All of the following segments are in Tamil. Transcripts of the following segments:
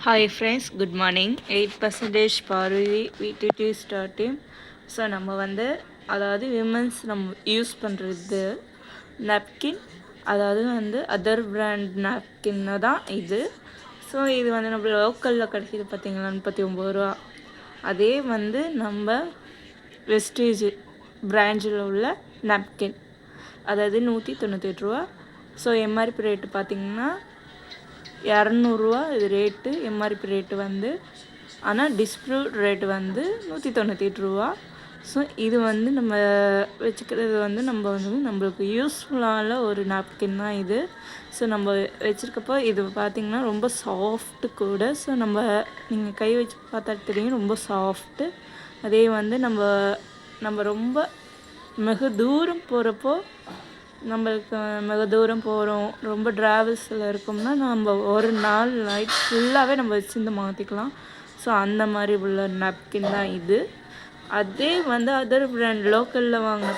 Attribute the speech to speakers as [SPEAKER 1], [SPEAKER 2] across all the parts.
[SPEAKER 1] Hi friends, good morning. 8% Parvathi VTT starting. So நம்ம வந்து அதாவது விமன்ஸ் நம்ம யூஸ் பண்ணுறது நாப்கின், அதாவது வந்து அதர் பிராண்ட் நாப்கின்னு தான் இது. ஸோ இது வந்து நம்ம லோக்கலில் கிடைக்கிது பார்த்தீங்களா, 39 ரூபா. அதே வந்து நம்ம வெஸ்டேஜ் பிராண்டில் உள்ள நாப்கின், அதாவது 198 ரூபா. ஸோ எம்ஆர்பி ரேட்டு பார்த்திங்கன்னா 200 இது ரேட்டு, எம்ஆர்பி ரேட்டு வந்து. ஆனால் டிஸ்பியூட் ரேட்டு வந்து 198 ரூபா. ஸோ இது வந்து நம்ம வச்சுக்கிறது வந்து நம்மளுக்கு யூஸ்ஃபுல்லான ஒரு நாப்கின் தான் இது. ஸோ நம்ம வச்சுருக்கப்போ இது பார்த்திங்கன்னா ரொம்ப சாஃப்ட்டு கூட. ஸோ நீங்கள் கை வச்சு பார்த்தா தெரியும், ரொம்ப சாஃப்ட்டு. அதே வந்து நம்ம ரொம்ப மிக தூரம் போகிறப்போ, நம்மளுக்கு மிக தூரம் போகிறோம், ரொம்ப ட்ராவல்ஸில் இருக்கோம்னா நம்ம ஒரு நாள் நைட் ஃபுல்லாகவே நம்ம வச்சுருந்து மாற்றிக்கலாம். ஸோ அந்த மாதிரி உள்ள நாப்கின் தான் இது. அதே வந்து அதர் பிராண்ட் லோக்கலில் வாங்கின,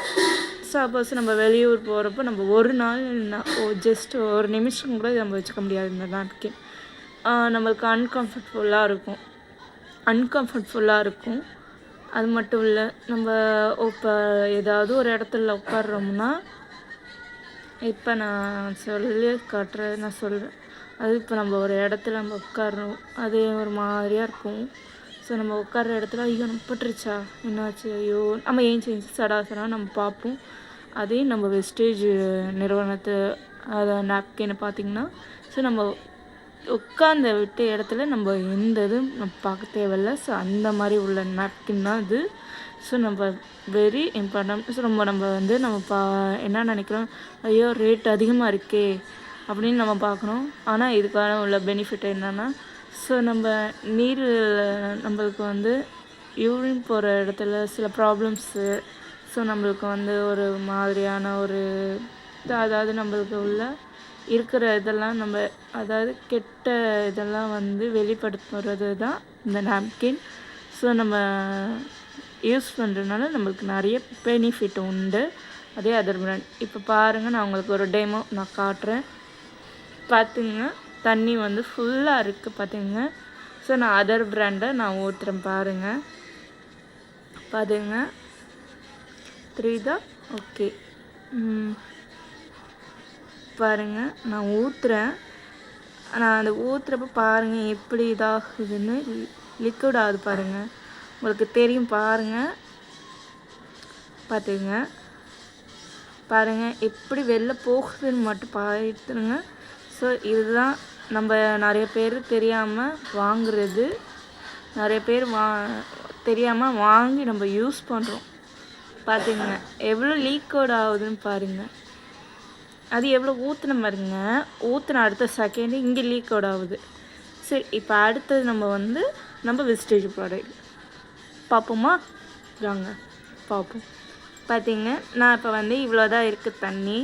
[SPEAKER 1] சப்போஸ் நம்ம வெளியூர் போகிறப்போ நம்ம ஒரு நாள் ஜஸ்ட் ஒரு நிமிஷம் கூட நம்ம வச்சுக்க முடியாது. இந்த நாப்கின் நம்மளுக்கு அன்கம்ஃபர்ட்ஃபுல்லாக இருக்கும். அது மட்டும் இல்லை, நம்ம இப்போ ஏதாவது ஒரு இடத்துல உட்காடுறோம்னா, இப்போ நான் சொல்கிறேன். அது இப்போ நம்ம ஒரு இடத்துல நம்ம உட்காரோம், அது ஒரு மாதிரியாக இருக்கும். ஸோ நம்ம உட்கார்ற இடத்துல ஐயோ நம்ம பட்டுருச்சா, என்னாச்சு, ஐயோ நம்ம ஏஞ்சி சடாசடா நம்ம பார்ப்போம். அதே நம்ம வெஸ்டேஜ் நிறுவனத்தை அதை நாப்கினை பார்த்திங்கன்னா, ஸோ நம்ம உட்கார்ந்த விட்ட இடத்துல நம்ம எந்த இதுவும் நம்ம பார்க்க தேவையில்லை. ஸோ அந்த மாதிரி உள்ள நாப்கின் தான் இது. ஸோ நம்ம வெரி இம்பார்ட்டன்ட். ஸோ நம்ம வந்து என்ன நினைக்கிறோம், ஐயோ ரேட் அதிகமாக இருக்கே அப்படின்னு நம்ம பார்க்குறோம். ஆனால் இதுக்கான உள்ள பெனிஃபிட் என்னென்னா, ஸோ நம்ம நம்மளுக்கு வந்து யூரின் போகிற இடத்துல சில ப்ராப்ளம்ஸு, ஸோ நம்மளுக்கு வந்து ஒரு மாதிரியான ஒரு அதாவது நம்மளுக்கு உள்ள இருக்கிற இதெல்லாம் அதாவது கெட்ட இதெல்லாம் வந்து வெளிப்படுத்துறது தான் இந்த நாப்கின். ஸோ நம்ம யூஸ் பண்ணுறதுனால நம்மளுக்கு நிறைய பெனிஃபிட் உண்டு. அதே அதர் பிராண்ட் இப்போ பாருங்கள், நான் உங்களுக்கு ஒரு டெமோ நான் காட்டுறேன். பார்த்துங்க, தண்ணி வந்து ஃபுல்லாக இருக்குது பார்த்துங்க. ஸோ நான் அதர் பிராண்டை நான் ஊற்றுறேன் பாருங்கள். பார்த்துங்க, தெரியுதா? ஓகே, பாருங்கள் நான் ஊற்றுறேன். நான் அதை ஊற்றுறப்ப பாருங்கள் எப்படி இதாகுதுன்னு, லிக்விட் ஆகுது பாருங்கள், உங்களுக்கு தெரியும் பாருங்கள். பாருங்கள் எப்படி வெளில போகுதுன்னு மட்டும் பார்த்துருங்க. ஸோ இதுதான் நம்ம நிறைய பேர் தெரியாமல் வாங்குறது, நிறைய பேர் தெரியாமல் வாங்கி நம்ம யூஸ் பண்ணுறோம். பார்த்துங்க எவ்வளோ லீக்வுட் ஆகுதுன்னு பாருங்கள். அது எவ்வளோ ஊற்றின பாருங்க, ஊற்றின அடுத்த செகண்டு இங்கே லீக்வுட் ஆகுது. சரி, இப்போ அடுத்தது நம்ம வெஸ்டேஜ் ப்ராடக்ட் பார்ப்போமா? வாங்க பார்ப்போம். பார்த்திங்க, நான் இப்போ வந்து இவ்வளோ தான் இருக்குது தண்ணி.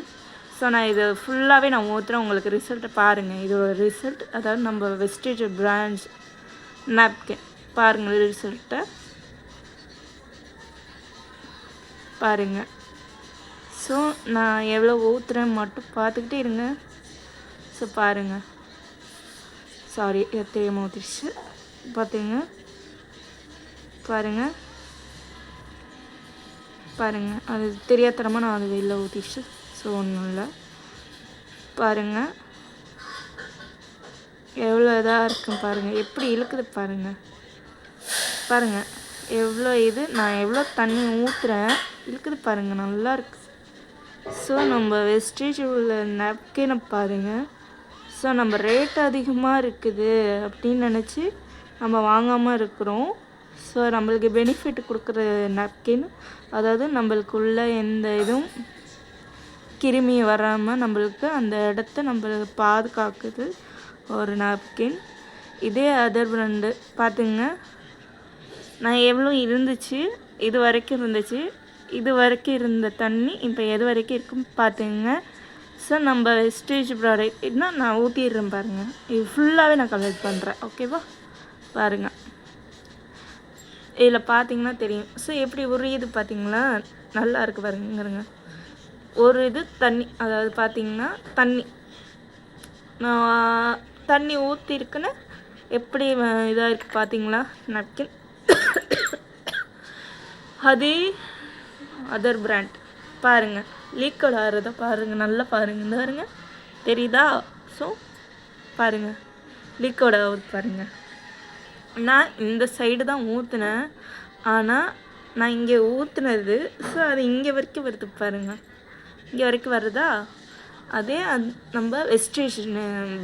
[SPEAKER 1] ஸோ நான் இது ஃபுல்லாகவே நான் ஊற்றுறேன். உங்களுக்கு ரிசல்ட்டை பாருங்கள். இதோட ரிசல்ட், அதாவது நம்ம வெஸ்டேஜ் பிராண்ட் நாப்கின் பாருங்கள், ரிசல்ட்டை பாருங்கள். ஸோ நான் எவ்வளோ ஊற்றுறேன் மட்டும் பார்த்துக்கிட்டே இருங்க. ஸோ பாருங்கள், சாரி தெரியாமல் ஊற்றிடுச்சு. பார்த்துங்க, பாருங்கள் அது தெரியாதரமாக நான் அது வெளில ஊற்றிடுச்சு. ஸோ ஒன்றும் இல்லை, பாருங்கள் எவ்வளோ இதாக இருக்குன்னு பாருங்கள், எப்படி இழுக்குது பாருங்கள் எவ்வளோ இது, நான் எவ்வளோ தண்ணி ஊற்றுறேன், இழுக்குது பாருங்கள், நல்லா இருக்குது. ஸோ நம்ம வெஸ்டேஜ் உள்ள நாப்கினை பாருங்கள். ஸோ நம்ம ரேட் அதிகமாக இருக்குது அப்படின்னு நினச்சி நம்ம வாங்காமல் இருக்கிறோம். ஸோ நம்மளுக்கு பெனிஃபிட் கொடுக்குற நாப்கின், அதாவது நம்மளுக்குள்ள எந்த இதுவும் கிருமி வராமல் நம்மளுக்கு அந்த இடத்த நம்மளுக்கு பாதுகாக்குது ஒரு நாப்கின். இதே அதர் பிராண்டு பார்த்துங்க, நான் எவ்வளோ இருந்துச்சு, இது வரைக்கும் இருந்த தண்ணி இப்போ எது வரைக்கும் இருக்குன்னு பார்த்துங்க. ஸோ நம்ம வெஸ்டேஜ் ப்ராடக்ட் இன்னும் நான் ஊற்றிடுறேன் பாருங்கள். இது ஃபுல்லாகவே நான் கலெக்ட் பண்ணுறேன், ஓகேவா? பாருங்கள், இதில் பார்த்தீங்கன்னா தெரியும். ஸோ எப்படி உரியுது பார்த்தீங்களா, நல்லா இருக்குது பாருங்கிறங்க. ஒரு இது தண்ணி, அதாவது பார்த்திங்கன்னா தண்ணி ஊற்றிருக்குன்னு எப்படி இதாக இருக்குது பார்த்தீங்களா நாப்கின். அதே அதர் பிராண்ட் பாருங்கள், லீக்கோட ஆறுறத பாருங்கள், நல்லா பாருங்கள், இந்த பாருங்க தெரியுதா? ஸோ பாருங்கள் லீக்கோட பாருங்கள். நான் இந்த சைடு தான் ஊற்றுனேன், ஆனால் நான் இங்கே ஊற்றுனது ஸோ அது இங்கே வரைக்கும் வருது பாருங்கள், இங்கே வரைக்கும் வருதா? அதே நம்ம வெஸ்டேஜ்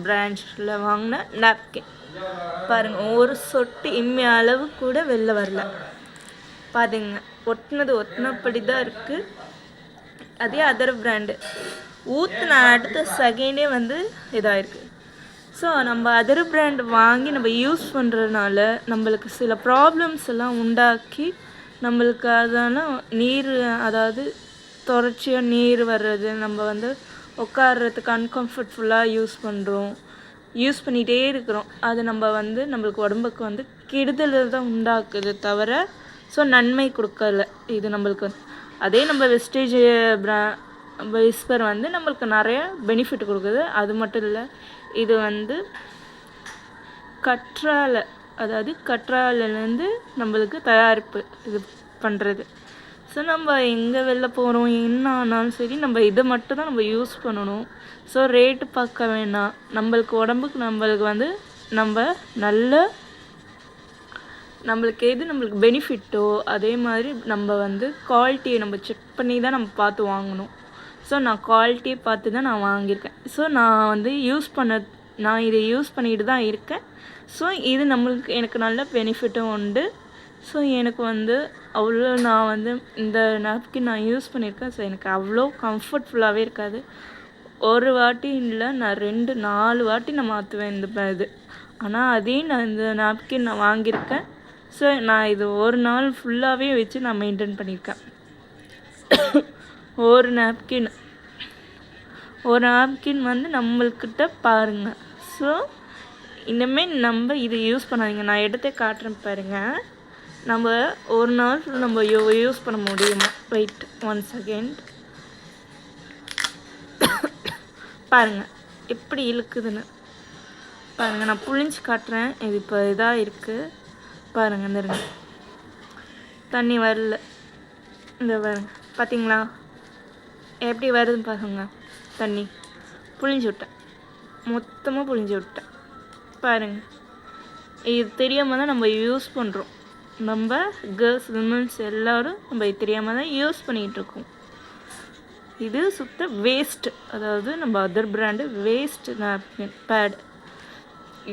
[SPEAKER 1] பிரான்ச்சில் வாங்கின நாப்கின் பாருங்கள், ஒரு சொட்டு இம்மி அளவு கூட வெளில வரல. பாருங்க ஒட்டினப்படி தான் இருக்குது. அதே அதர் பிராண்டு ஊற்றின அடுத்த செகண்டே வந்து இதாக இருக்குது. ஸோ நம்ம அதர் பிராண்ட் வாங்கி நம்ம யூஸ் பண்ணுறதுனால நம்மளுக்கு சில ப்ராப்ளம்ஸ் எல்லாம் உண்டாக்கி நம்மளுக்கு அதெல்லாம் நீர், அதாவது தொடர்ச்சியாக நீர் வர்றது, நம்ம வந்து உட்கார்றதுக்கு அன்கம்ஃபர்ட்ஃபுல்லாக யூஸ் பண்ணிகிட்டே இருக்கிறோம். அது நம்ம வந்து நம்மளுக்கு உடம்புக்கு வந்து கெடுதல் தான் உண்டாக்குது தவிர ஸோ நன்மை கொடுக்கல இது நம்மளுக்கு. அதே நம்ம வெஸ்டேஜ் விஸ்பர் வந்து நம்மளுக்கு நிறைய பெனிஃபிட் கொடுக்குது. அது மட்டும் இல்லை, இது வந்து கற்றாழைலேருந்து நம்மளுக்கு தயாரிப்பு இது பண்ணுறது. ஸோ நம்ம எங்கே வெளில போகிறோம் என்ன ஆனாலும் சரி நம்ம இதை மட்டும் தான் நம்ம யூஸ் பண்ணணும். ஸோ ரேட்டு பார்க்க வேணாம், நம்மளுக்கு உடம்புக்கு நம்மளுக்கு வந்து நம்மளுக்கு எது நம்மளுக்கு பெனிஃபிட்டோ அதே மாதிரி நம்ம வந்து குவாலிட்டியை நம்ம செக் பண்ணி தான் நம்ம பார்த்து வாங்கணும். ஸோ நான் குவாலிட்டியை பார்த்து தான் நான் வாங்கியிருக்கேன். ஸோ நான் இதை யூஸ் பண்ணிட்டு தான் இருக்கேன். ஸோ இது எனக்கு நல்ல பெனிஃபிட்டும் உண்டு. ஸோ எனக்கு வந்து நான் வந்து இந்த நாப்கின் நான் யூஸ் பண்ணியிருக்கேன். ஸோ எனக்கு அவ்வளோ கம்ஃபர்ட்ஃபுல்லாகவே இருக்காது. ஒரு வாட்டி இல்லை, நான் 2-4 வாட்டி நான் மாற்றுவேன் இது. ஆனால் அதையும் நான் இந்த நாப்கின் நான் வாங்கியிருக்கேன். ஸோ நான் இது ஒரு நாள் ஃபுல்லாகவே வச்சு நான் மெயின்டைன் பண்ணியிருக்கேன். ஒரு நாப்கின் வந்து நம்மள்கிட்ட பாருங்கள். ஸோ இனிமேல் நம்ம இதை யூஸ் பண்ணாதீங்க. நான் எடுத்தே காட்டுறேன் பாருங்கள். நம்ம ஒரு நாள் நம்ம யூஸ் பண்ண முடியுமா? Wait 1 second. பாருங்கள் எப்படி இழுக்குதுன்னு பாருங்கள். நான் புழிஞ்சு காட்டுறேன். இது இப்போ இதாக இருக்குது பாருங்கள். இந்த தண்ணி வரல, இந்த பாருங்க, பார்த்தீங்களா எப்படி வருதுன்னு பாருங்க. தண்ணி புழிஞ்சு விட்டேன், மொத்தமாக புழிஞ்சு விட்டேன் பாருங்கள். இது தெரியாமல் தான் நம்ம யூஸ் பண்ணுறோம். நம்ம கேர்ள்ஸ் விமன்ஸ் எல்லோரும் நம்ம இது தெரியாமல் தான் யூஸ் பண்ணிகிட்ருக்கோம். இது சுத்த வேஸ்ட், அதாவது நம்ம other brand waste napkin pad.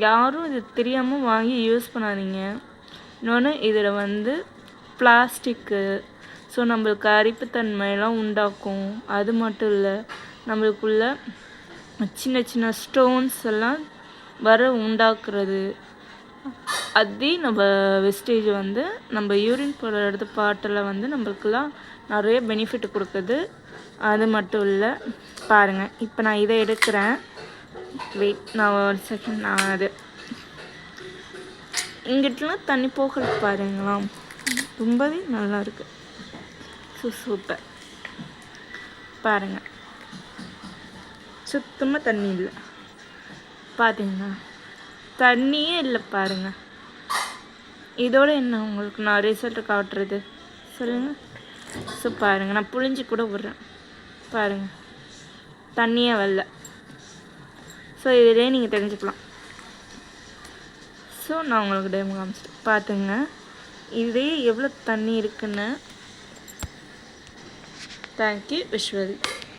[SPEAKER 1] யாரும் இது தெரியாமல் வாங்கி யூஸ் பண்ணாதீங்க. இன்னொன்று இதில் வந்து பிளாஸ்டிக்கு, ஸோ நம்மளுக்கு அரிப்புத்தன்மையெல்லாம் உண்டாக்கும். அது மட்டும் இல்லை, நம்மளுக்குள்ள சின்ன சின்ன ஸ்டோன்ஸ் எல்லாம் உண்டாக்குறது. அதே நம்ம வெஸ்டேஜ் வந்து நம்ம யூரின் போகிற இடத்து பாட்டில் வந்து நம்மளுக்கெல்லாம் நிறைய பெனிஃபிட் கொடுக்குது. அது மட்டும் இல்லை பாருங்கள், இப்போ நான் இதை எடுக்கிறேன். வெயிட், நான் ஒரு செகண்ட். நான் அது இங்கிட்டலாம் தண்ணி போகல பாருங்களா, ரொம்பவே நல்லா இருக்கு. சூப்பர் பாருங்கள், சுத்தமாக தண்ணி இல்லை பார்த்தீங்களா, தண்ணியே இல்லை பாருங்கள். இதோட என்ன உங்களுக்கு நான் ரிசல்ட் காட்டுறது சொல்லுங்கள். ஸோ பாருங்கள், நான் புழிஞ்சு கூட விட்றேன் பாருங்கள், தண்ணியே வரல. ஸோ இதிலே நீங்கள் தெரிஞ்சுக்கலாம். ஸோ நான் உங்களுக்கு டேமோ காமிச்சிட்டு பார்த்துங்க இதே எவ்வளோ தண்ணி இருக்குன்னு. Thank you visual.